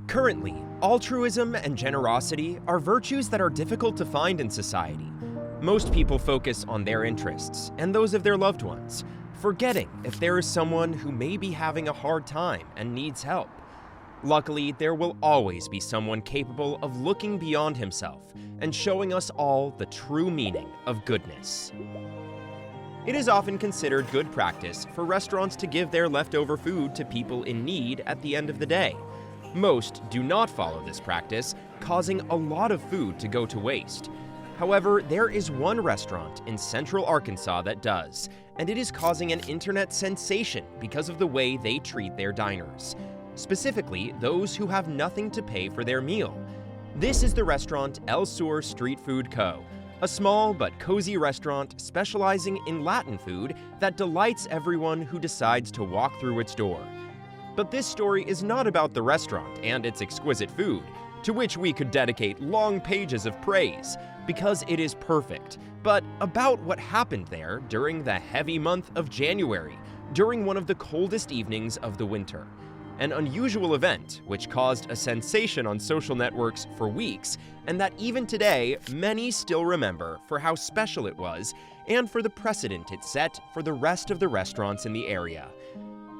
Currently, altruism and generosity are virtues that are difficult to find in society. Most people focus on their interests and those of their loved ones, forgetting if there is someone who may be having a hard time and needs help. Luckily, there will always be someone capable of looking beyond himself and showing us all the true meaning of goodness. It is often considered good practice for restaurants to give their leftover food to people in need at the end of the day. Most do not follow this practice, causing a lot of food to go to waste. However, there is one restaurant in central Arkansas that does, and it is causing an internet sensation because of the way they treat their diners. Specifically, those who have nothing to pay for their meal. This is the restaurant El Sur Street Food Co., a small but cozy restaurant specializing in Latin food that delights everyone who decides to walk through its door. But this story is not about the restaurant and its exquisite food, to which we could dedicate long pages of praise, because it is perfect, but about what happened there during the heavy month of January, during one of the coldest evenings of the winter. An unusual event which caused a sensation on social networks for weeks, and that even today, many still remember for how special it was and for the precedent it set for the rest of the restaurants in the area.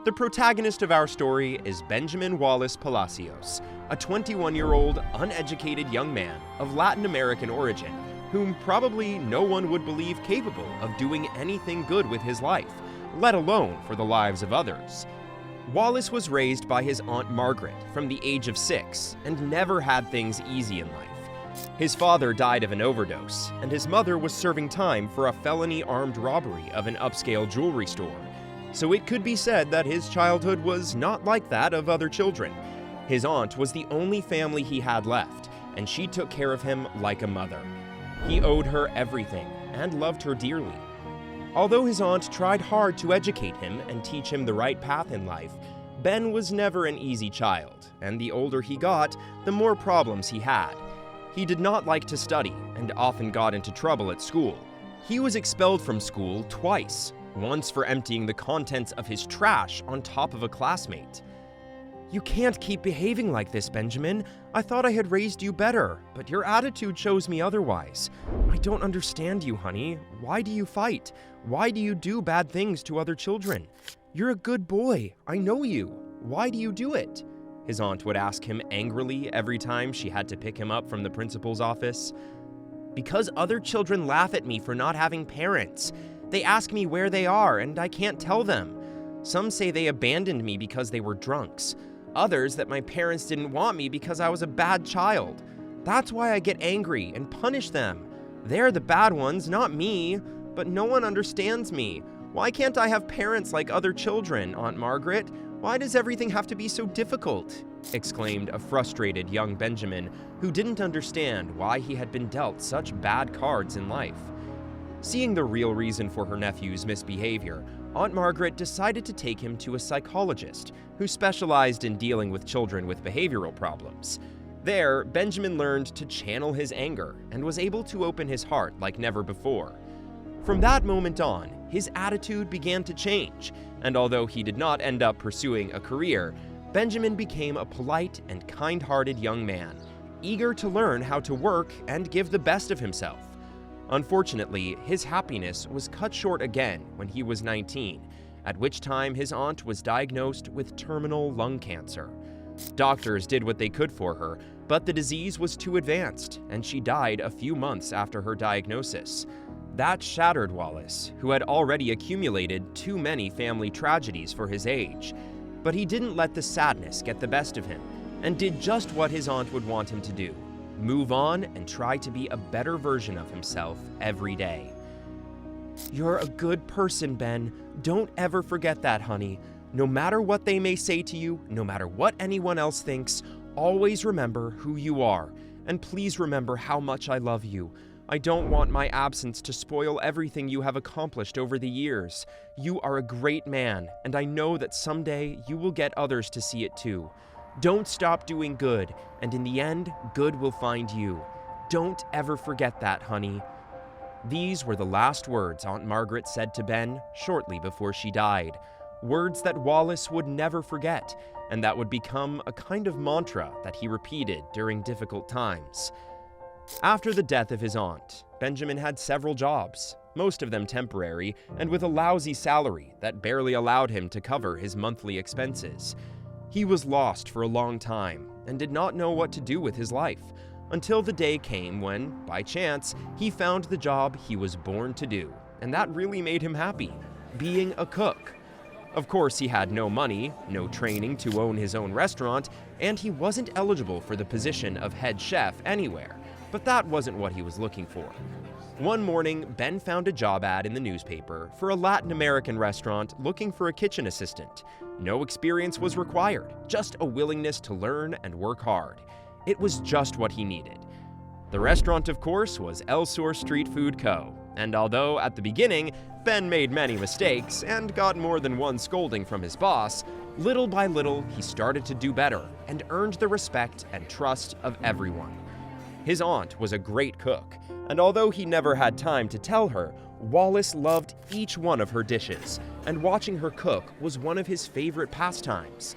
The protagonist of our story is Benjamin Wallace Palacios, a 21-year-old, uneducated young man of Latin American origin, whom probably no one would believe capable of doing anything good with his life, let alone for the lives of others. Wallace was raised by his Aunt Margaret from the age of 6 and never had things easy in life. His father died of an overdose, and his mother was serving time for a felony armed robbery of an upscale jewelry store. So it could be said that his childhood was not like that of other children. His aunt was the only family he had left, and she took care of him like a mother. He owed her everything and loved her dearly. Although his aunt tried hard to educate him and teach him the right path in life, Ben was never an easy child, and the older he got, the more problems he had. He did not like to study and often got into trouble at school. He was expelled from school twice, once for emptying the contents of his trash on top of a classmate. "You can't keep behaving like this, Benjamin. I thought I had raised you better, but your attitude shows me otherwise. I don't understand you, honey. Why do you fight? Why do you do bad things to other children? You're a good boy. I know you. Why do you do it?" His aunt would ask him angrily every time she had to pick him up from the principal's office. "Because other children laugh at me for not having parents. They ask me where they are, and I can't tell them. Some say they abandoned me because they were drunks. Others that my parents didn't want me because I was a bad child. That's why I get angry and punish them. They're the bad ones, not me. But no one understands me. Why can't I have parents like other children, Aunt Margaret? Why does everything have to be so difficult?" exclaimed a frustrated young Benjamin who didn't understand why he had been dealt such bad cards in life. Seeing the real reason for her nephew's misbehavior, Aunt Margaret decided to take him to a psychologist who specialized in dealing with children with behavioral problems. There, Benjamin learned to channel his anger and was able to open his heart like never before. From that moment on, his attitude began to change, and although he did not end up pursuing a career, Benjamin became a polite and kind-hearted young man, eager to learn how to work and give the best of himself. Unfortunately, his happiness was cut short again when he was 19, at which time his aunt was diagnosed with terminal lung cancer. Doctors did what they could for her, but the disease was too advanced, and she died a few months after her diagnosis. That shattered Wallace, who had already accumulated too many family tragedies for his age. But he didn't let the sadness get the best of him, and did just what his aunt would want him to do: move on and try to be a better version of himself every day. "You're a good person, Ben. Don't ever forget that, honey. No matter what they may say to you, no matter what anyone else thinks, always remember who you are. And please remember how much I love you. I don't want my absence to spoil everything you have accomplished over the years. You are a great man, and I know that someday you will get others to see it too. Don't stop doing good, and in the end, good will find you. Don't ever forget that, honey." These were the last words Aunt Margaret said to Ben shortly before she died. Words that Wallace would never forget, and that would become a kind of mantra that he repeated during difficult times. After the death of his aunt, Benjamin had several jobs, most of them temporary, and with a lousy salary that barely allowed him to cover his monthly expenses. He was lost for a long time and did not know what to do with his life, until the day came when, by chance, he found the job he was born to do, and that really made him happy: being a cook. Of course, he had no money, no training to own his own restaurant, and he wasn't eligible for the position of head chef anywhere, but that wasn't what he was looking for. One morning, Ben found a job ad in the newspaper for a Latin American restaurant looking for a kitchen assistant. No experience was required, just a willingness to learn and work hard. It was just what he needed. The restaurant, of course, was El Sur Street Food Co., and although at the beginning, Ben made many mistakes and got more than one scolding from his boss, little by little he started to do better and earned the respect and trust of everyone. His aunt was a great cook, and although he never had time to tell her, Wallace loved each one of her dishes, and watching her cook was one of his favorite pastimes.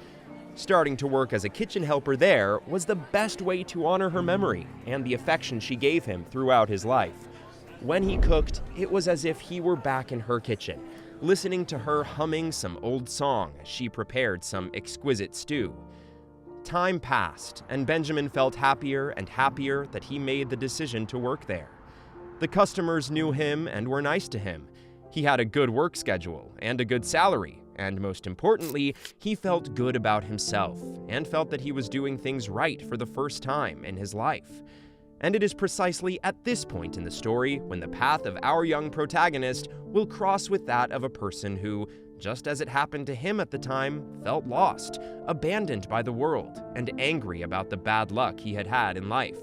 Starting to work as a kitchen helper there was the best way to honor her memory and the affection she gave him throughout his life. When he cooked, it was as if he were back in her kitchen, listening to her humming some old song as she prepared some exquisite stew. Time passed, and Benjamin felt happier and happier that he made the decision to work there. The customers knew him and were nice to him. He had a good work schedule and a good salary, and most importantly, he felt good about himself and felt that he was doing things right for the first time in his life. And it is precisely at this point in the story when the path of our young protagonist will cross with that of a person who, just as it happened to him at the time, felt lost, abandoned by the world, and angry about the bad luck he had had in life.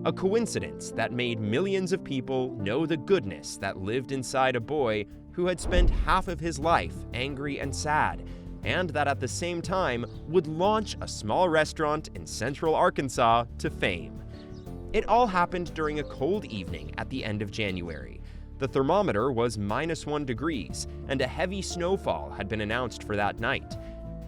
A coincidence that made millions of people know the goodness that lived inside a boy who had spent half of his life angry and sad, and that at the same time would launch a small restaurant in central Arkansas to fame. It all happened during a cold evening at the end of January. The thermometer was -1 degrees, and a heavy snowfall had been announced for that night.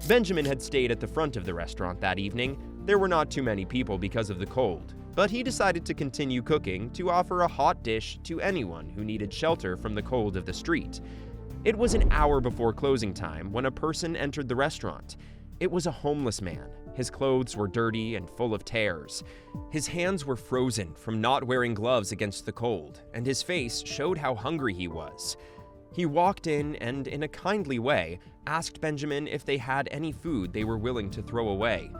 Benjamin had stayed at the front of the restaurant that evening. There were not too many people because of the cold, but he decided to continue cooking to offer a hot dish to anyone who needed shelter from the cold of the street. It was an hour before closing time when a person entered the restaurant. It was a homeless man. His clothes were dirty and full of tears. His hands were frozen from not wearing gloves against the cold, and his face showed how hungry he was. He walked in and, in a kindly way, asked Benjamin if they had any food they were willing to throw away.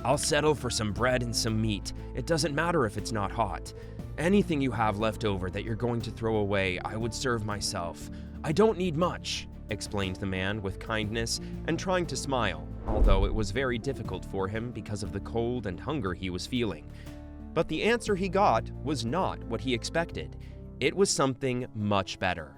"I'll settle for some bread and some meat. It doesn't matter if it's not hot. Anything you have left over that you're going to throw away, I would serve myself. I don't need much," explained the man with kindness and trying to smile, although it was very difficult for him because of the cold and hunger he was feeling. But the answer he got was not what he expected. It was something much better.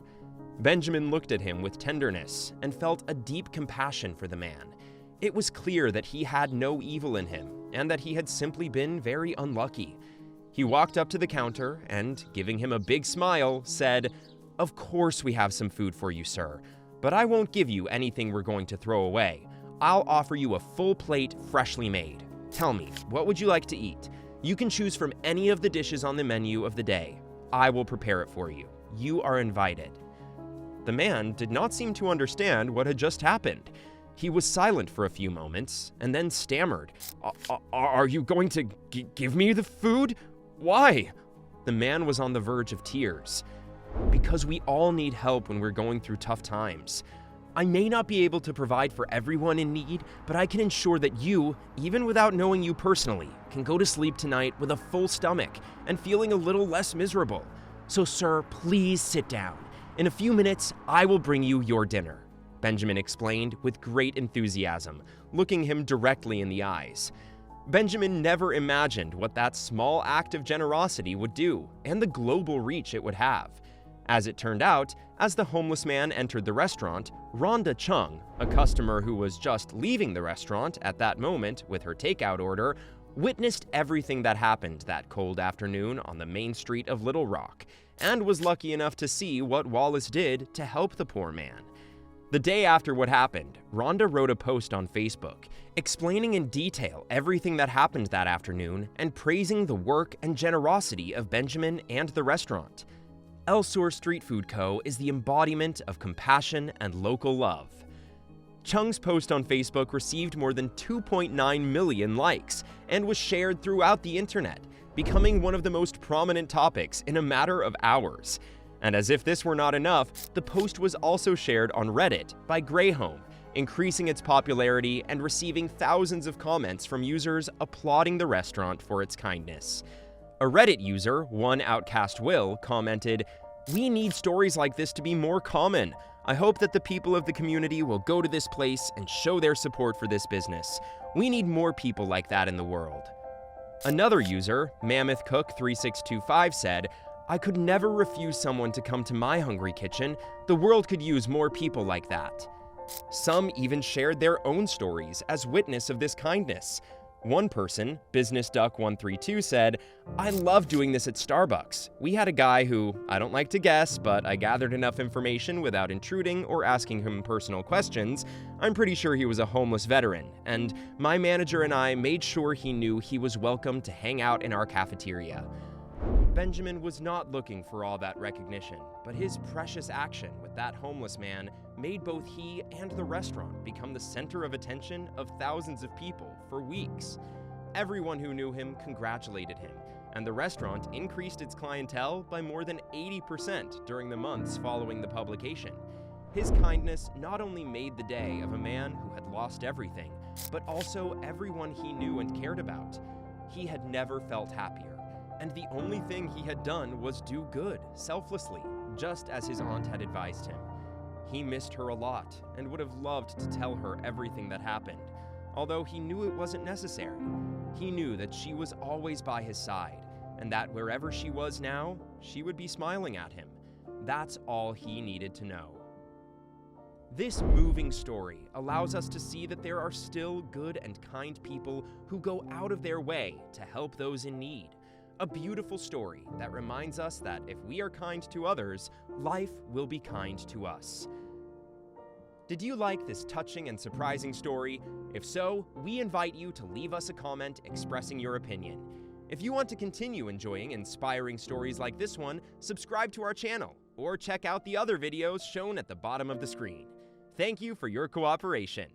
Benjamin looked at him with tenderness and felt a deep compassion for the man. It was clear that he had no evil in him and that he had simply been very unlucky. He walked up to the counter and, giving him a big smile, said, "Of course we have some food for you, sir, but I won't give you anything we're going to throw away. I'll offer you a full plate freshly made. Tell me, what would you like to eat? You can choose from any of the dishes on the menu of the day. I will prepare it for you. You are invited." The man did not seem to understand what had just happened. He was silent for a few moments and then stammered, Are you going to give me the food? Why?" The man was on the verge of tears. "Because we all need help when we're going through tough times. I may not be able to provide for everyone in need, but I can ensure that you, even without knowing you personally, can go to sleep tonight with a full stomach and feeling a little less miserable. So, sir, please sit down. In a few minutes, I will bring you your dinner," Benjamin explained with great enthusiasm, looking him directly in the eyes. Benjamin never imagined what that small act of generosity would do and the global reach it would have. As it turned out, as the homeless man entered the restaurant, Rhonda Chung, a customer who was just leaving the restaurant at that moment with her takeout order, witnessed everything that happened that cold afternoon on the main street of Little Rock, and was lucky enough to see what Wallace did to help the poor man. The day after what happened, Rhonda wrote a post on Facebook explaining in detail everything that happened that afternoon and praising the work and generosity of Benjamin and the restaurant. El Sur Street Food Co. is the embodiment of compassion and local love. Chung's post on Facebook received more than 2.9 million likes and was shared throughout the internet, becoming one of the most prominent topics in a matter of hours. And as if this were not enough, the post was also shared on Reddit by Greyhome, increasing its popularity and receiving thousands of comments from users applauding the restaurant for its kindness. A Reddit user, One Outcast Will, commented, "We need stories like this to be more common. I hope that the people of the community will go to this place and show their support for this business. We need more people like that in the world." Another user, Mammoth Cook 3625, said, "I could never refuse someone to come to my hungry kitchen. The world could use more people like that." Some even shared their own stories as witness of this kindness. One person, Business Duck 132, said, "I love doing this at Starbucks. We had a guy who, I don't like to guess, but I gathered enough information without intruding or asking him personal questions. I'm pretty sure he was a homeless veteran, and my manager and I made sure he knew he was welcome to hang out in our cafeteria." Benjamin was not looking for all that recognition, but his precious action with that homeless man made both he and the restaurant become the center of attention of thousands of people for weeks. Everyone who knew him congratulated him, and the restaurant increased its clientele by more than 80% during the months following the publication. His kindness not only made the day of a man who had lost everything, but also everyone he knew and cared about. He had never felt happier. And the only thing he had done was do good, selflessly, just as his aunt had advised him. He missed her a lot and would have loved to tell her everything that happened, although he knew it wasn't necessary. He knew that she was always by his side, and that wherever she was now, she would be smiling at him. That's all he needed to know. This moving story allows us to see that there are still good and kind people who go out of their way to help those in need. A beautiful story that reminds us that if we are kind to others, life will be kind to us. Did you like this touching and surprising story? If so, we invite you to leave us a comment expressing your opinion. If you want to continue enjoying inspiring stories like this one, subscribe to our channel or check out the other videos shown at the bottom of the screen. Thank you for your cooperation.